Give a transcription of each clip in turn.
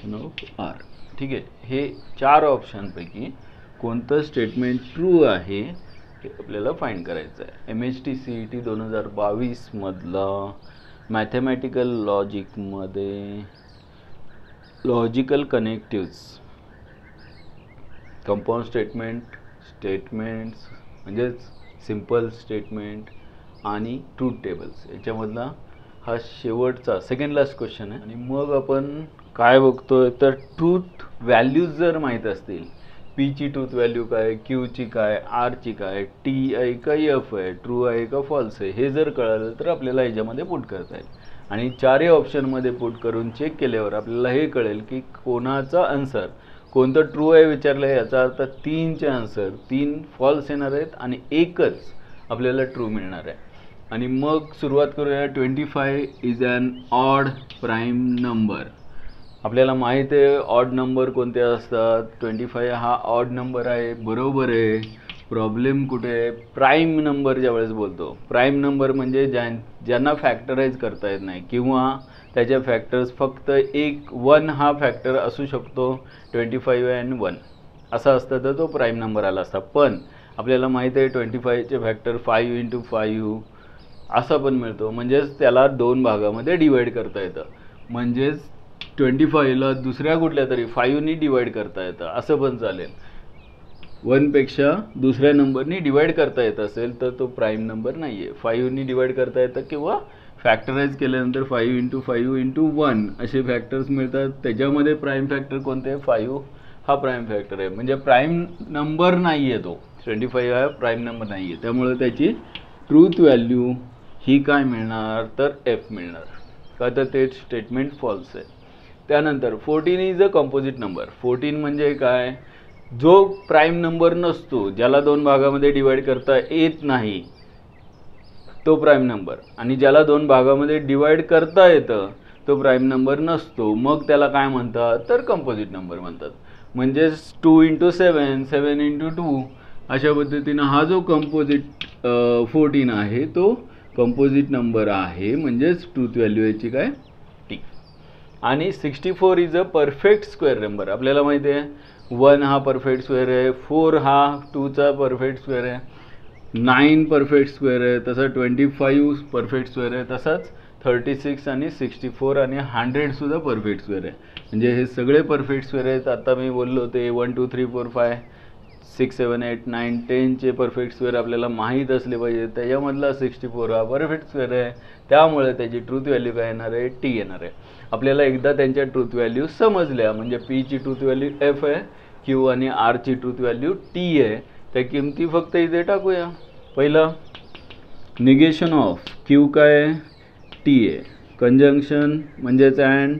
Combination of R. ठीक आहे, हे 4 ऑप्शनपैकी कोणतं स्टेटमेंट ट्रू आहे हे आपल्याला फाइंड करायचं आहे. MHT-CET 2022 मधला मॅथमॅटिकल लॉजिकमध्ये लॉजिकल कनेक्टिव्स, कंपाऊंड स्टेटमेंट्स म्हणजेच सिंपल स्टेटमेंट आणि ट्रूथ टेबल्स याच्यामधला हा शेवटचा सेकंड लास्ट क्वेश्चन आहे. आणि मग आपण काय बघतोय तर ट्रूथ व्हॅल्यूज जर माहीत असतील, पी ची ट्रूथ व्हॅल्यू काय, क्यू ची काय, आर ची काय, टी आहे का एफ आहे, ट्रू आहे का फॉल्स आहे, हे जर कळलं तर आपल्याला याच्यामध्ये पुट करता येईल. आणि 4ही ऑप्शनमध्ये पुट करून चेक केल्यावर आपल्याला हे कळेल की कोणाचा आन्सर कोणतं ट्रू आहे विचारलं आहे, याचा अर्थ 3चे आन्सर 3 फॉल्स येणार आहेत आणि एकच आपल्याला ट्रू मिळणार आहे. आणि मग सुरुवात करूया. 25 is an odd prime number. आपल्याला माहीत आहे ऑड नंबर कोणते असतात. 25 हा ऑड नंबर आहे, बरोबर आहे. प्रॉब्लेम कुठे आहे, प्राईम नंबर ज्यावेळेस बोलतो. प्राईम नंबर म्हणजे ज्यांना फॅक्टराइज करता येत नाही किंवा त्याच्या फॅक्टर्स फक्त 1 हा फॅक्टर असू शकतो. 25 अँड 1 असा असतं तर तो प्राईम नंबर आला असता. पण आपल्याला माहीत आहे 25चे फॅक्टर 5 × 5 असा पण मिळतो. म्हणजेच त्याला 2 भागामध्ये डिवाईड करता येतं. म्हणजेच 25ला दुसऱ्या कुठल्या तरी 5नी डिवाईड करता येतं, असं पण चालेल. 1पेक्षा दुसऱ्या नंबरनी डिवाईड करता येत असेल तर तो प्राईम नंबर नाही आहे. 5नी डिवाईड करता येतं किंवा फॅक्टराइज केल्यानंतर 5 × 5 × 1 असे फॅक्टर्स मिळतात. त्याच्यामध्ये प्राईम फॅक्टर कोणते आहे, 5 हा प्राईम फॅक्टर आहे. म्हणजे प्राईम नंबर नाही आहे तो. 25 हा प्राईम नंबर नाही आहे. त्यामुळे त्याची ट्रूथ व्हॅल्यू ही काय मिळणार तर एफ मिळणार, का तर ते स्टेटमेंट फॉल्स आहे. त्यानंतर 14 इज अ कंपोजिट नंबर. 14 म्हणजे काय, जो प्राईम नंबर नसतो, ज्याला 2 भागामध्ये डिवाईड करता येत नाही तो प्राईम नंबर, आणि ज्याला 2 भागामध्ये डिवाईड करता येतं तो प्राईम नंबर नसतो. मग त्याला काय म्हणतात तर कंपोजिट नंबर म्हणतात. म्हणजेच 2 × 7, 7 × 2 अशा पद्धतीनं हा जो कंपोजिट 14 आहे तो कंपोजिट नंबर आहे. म्हणजेच ट्रूथ व्हॅल्यू याची काय टी. आणि 64 is a perfect square number. आपल्याला माहिती आहे 1 हा परफेक्ट स्क्वेअर आहे, 4 हा 2चा परफेक्ट स्क्वेअर आहे, 9 परफेक्ट स्क्वेअर आहे, तसं 25 परफेक्ट स्क्वेअर आहे, तसंच 36 आणि 64 आणि 100सुद्धा परफेक्ट स्क्वेअर आहे. म्हणजे हे सगळे परफेक्ट स्क्वेअर आहेत. आता मी बोललो ते 1 2 3 4 5 6 7 8 9 10चे परफेक्ट स्क्वेअर आपल्याला माहीत असले पाहिजे. त्याच्यामधला 64 हा परफेक्ट स्क्वेअर आहे. त्यामुळे त्याची ट्रूथ व्हॅल्यू काय येणार आहे, टी येणार आहे. आपल्याला एकदा त्यांच्या ट्रूथ व्हॅल्यू समजल्या, म्हणजे पी ची ट्रूथ व्हॅल्यू एफ आहे, क्यू आणि आर ची ट्रूथ व्हॅल्यू टी आहे. त्या किमती फक्त इथे टाकूया. पहिलं निगेशन ऑफ क्यू काय टी आहे, कंजंक्शन म्हणजेच अँड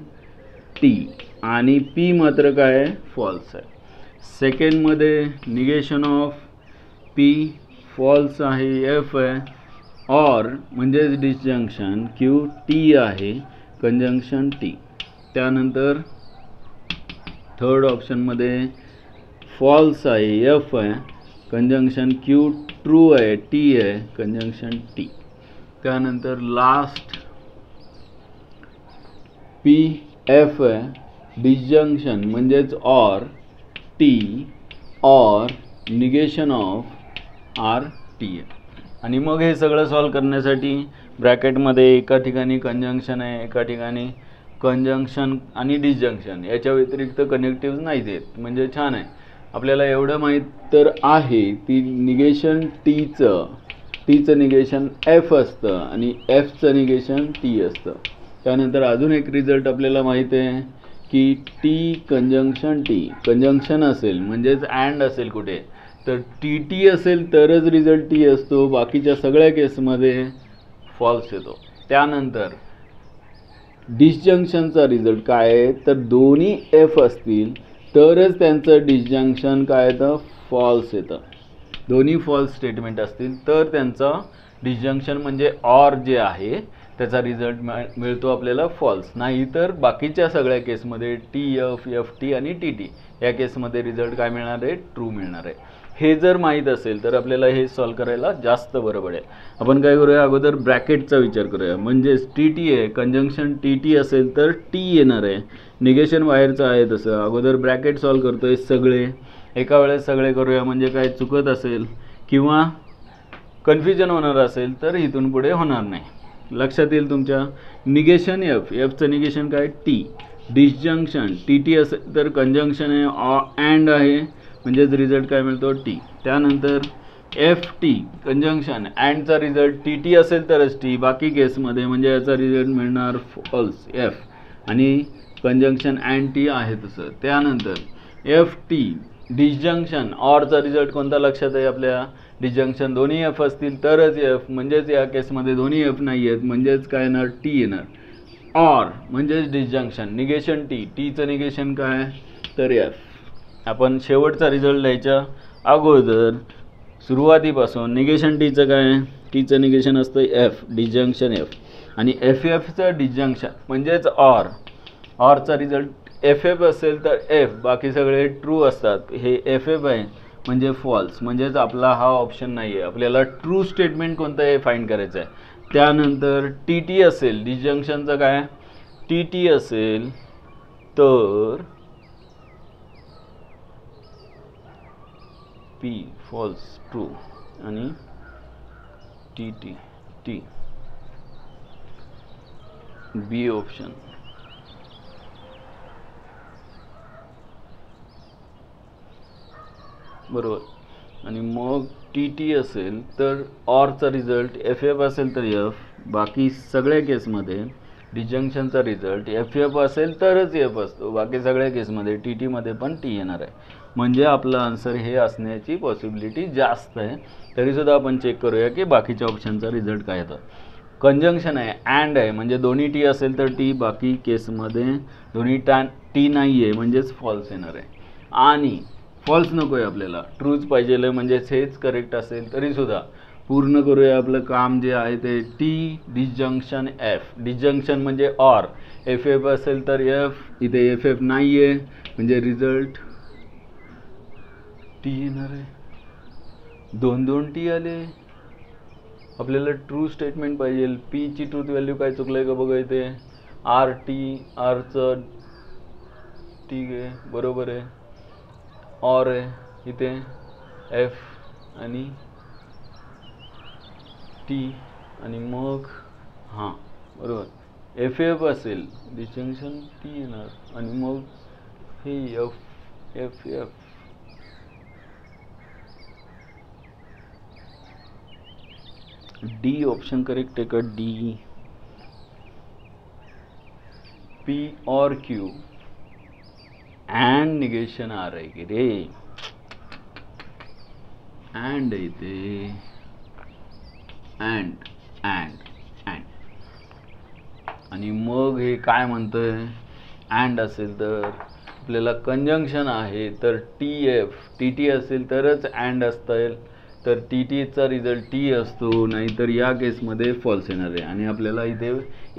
टी, आणि पी मात्र काय फॉल्स आहे. सेकंडमध्ये निगेशन ऑफ पी फॉल्स आहे, एफ आहे, ऑर म्हणजेच डिसजंक्शन क्यू टी आहे, कंजंक्शन टी. त्यानंतर थर्ड ऑप्शनमध्ये फॉल्स आहे, एफ आहे, कंजंक्शन क्यू ट्रू आहे, टी आहे, कंजंक्शन टी. त्यानंतर लास्ट पी एफ आहे, डिसजंक्शन म्हणजेच or T, or negation of R T आहे. आणि मग हे सगळं सॉल्व करण्यासाठी ब्रॅकेटमध्ये एका ठिकाणी कंजंक्शन आहे, एका ठिकाणी कंजंक्शन आणि डिसजंक्शन, याच्या व्यतिरिक्त कनेक्टिव्ह नाही देत. म्हणजे छान आहे. आपल्याला एवढं माहीत तर आहे ती निगेशन टीचं निगेशन एफ असतं आणि एफचं निगेशन टी असतं. त्यानंतर अजून एक रिझल्ट आपल्याला माहीत आहे की टी कंजंक्शन टी, कंजंक्शन असेल म्हणजेच अँड असेल कुठे तर टी टी असेल तरच रिझल्ट टी असतो, बाकीच्या सगळ्या केसमध्ये फॉल्स येतो. त्यानंतर डिसजंक्शनचा रिझल्ट काय आहे तर दोन्ही एफ असतील तरच त्यांचं डिसजंक्शन काय येतं फॉल्स येतं. दोन्ही फॉल्स स्टेटमेंट असतील तर त्यांचं डिसजंक्शन म्हणजे ऑर जे आहे त्याचा रिझल्ट मिळतो आपल्याला फॉल्स. नाही तर बाकीच्या सगळ्या केसमध्ये टी एफ, एफ टी आणि टी टी या केसमध्ये रिझल्ट काय मिळणार आहे ट्रू मिळणार आहे. हे जर माहीत असेल तर आपल्याला हे सॉल्व करायला जास्त बरं पडेल. आपण काय करूया, अगोदर ब्रॅकेटचा विचार करूया. म्हणजेच टी टी आहे, कंजंक्शन टी टी असेल तर टी येणार आहे. निगेशन बाहेरचं आहे तसं अगोदर ब्रॅकेट सॉल्व करतोय सगळे एका वेळेस सगळे करूया. म्हणजे काय चुकत असेल किंवा कन्फ्युजन होणार असेल तर इथून पुढे होणार नाही. लक्षात येईल तुमच्या. निगेशन एफ, एफचं निगेशन काय टी. डिसजंक्शन टी टी असेल तर कंजंक्शन आहे अँड आहे म्हणजेच रिझल्ट काय मिळतो टी. त्यानंतर एफ टी कंजंक्शन अँडचा रिझल्ट टी टी असेल तरच टी, बाकी केसमध्ये म्हणजे याचा रिझल्ट मिळणार फॉल्स एफ. आणि कंजंक्शन अँड टी आहे तसं. त्यानंतर एफ टी डिसजंक्शन ऑरचा रिझल्ट कोणता लक्षात आहे आपल्या, डिसजंक्शन दोन्ही एफ असतील तरच एफ, म्हणजेच या केसमध्ये दोन्ही एफ नाही आहेत म्हणजेच काय येणार टी येणार. ऑर म्हणजेच डिसजंक्शन, निगेशन टी, टीचं निगेशन काय तर एफ. आपण शेवटचा रिझल्ट द्यायच्या अगोदर सुरुवातीपासून निगेशन टीचं काय, टीचं निगेशन असतं एफ, डिसजंक्शन एफ. आणि एफ एफचं डिसजंक्शन म्हणजेच ऑर, ऑरचा रिझल्ट एफ एफ असेल तर एफ, बाकी सगळे ट्रू असतात. हे एफ एफ आहे म्हणजे फॉल्स, म्हणजेच आपला हा ऑप्शन नाही आहे. आपल्याला ट्रू स्टेटमेंट कोणतं आहे फाइंड करायचं आहे. त्यानंतर टी टी असेल, डिसजंक्शनचं काय टी टी असेल तर पी फॉल्स ट्रू आणि टी टी टी बी ऑप्शन. बरोबर. आणि मग टी टी असेल तर ऑरचा रिझल्ट एफ एफ असेल तर एफ, बाकी सगळ्या केसमध्ये डिसजंक्शनचा रिझल्ट एफ एफ असेल तरच एफ असतो, बाकी सगळ्या केसमध्ये टी टीमध्ये पण टी येणार आहे. म्हणजे आपलं आन्सर हे असण्याची पॉसिबिलिटी जास्त आहे. तरीसुद्धा आपण चेक करूया की बाकीच्या ऑप्शनचा रिझल्ट काय येतं. कंजंक्शन आहे अँड आहे म्हणजे दोन्ही टी असेल तर टी, बाकी केसमध्ये दोन्ही टी नाही आहे म्हणजेच फॉल्स येणार आहे. आणि फॉल्स नको आहे आपल्याला, ट्रूच पाहिजे म्हणजेच हेच करेक्ट असेल. तरीसुद्धा पूर्ण करूया आपलं काम जे आहे ते टी डिसजंक्शन एफ. डिसजंक्शन म्हणजे ऑर, एफ एफ असेल तर एफ, इथे एफ एफ नाही आहे म्हणजे रिझल्ट टी येणार आहे. दोन दोन टी आले. आपल्याला ट्रू स्टेटमेंट पाहिजे. पीची ट्रूथ व्हॅल्यू काय चुकलं आहे का बघा इथे, आर टी, आरचं ठीक आहे बरोबर आहे, ऑर आहे इथे एफ आणि टी. आणि मग हां बरोबर एफ एफ असेल डिस्टिंक्शन टी येणार आणि मग हे F F F. D option correct आहे का, डी. पी और क्यू अँड निगेशन आर आहे की रे, अँड इथे अँड अँड अँड. आणि मग हे काय म्हणतंय, अँड असेल तर आपल्याला कंजंक्शन आहे तर टी एफ, टी टी असेल तरच अँड असतं, तर टी टीचा रिझल्ट टी असतो, नाहीतर या केसमध्ये फॉल्स येणार आहे. आणि आपल्याला इथे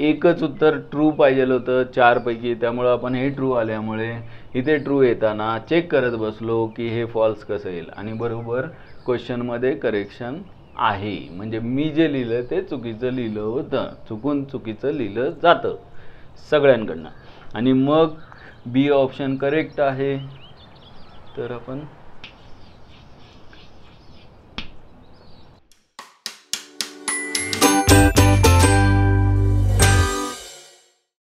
एकच उत्तर ट्रू पाहिजे होतं चारपैकी, त्यामुळं आपण हे ट्रू आल्यामुळे इथे ट्रू येताना चेक करत बसलो की हे फॉल्स कसं येईल. आणि बरोबर क्वेश्चनमध्ये करेक्शन आहे, म्हणजे मी जे लिहिलं ते चुकीचं लिहिलं होतं, चुकून चुकीचं लिहिलं जातं सगळ्यांकडनं. आणि मग बी ऑप्शन करेक्ट आहे तर आपण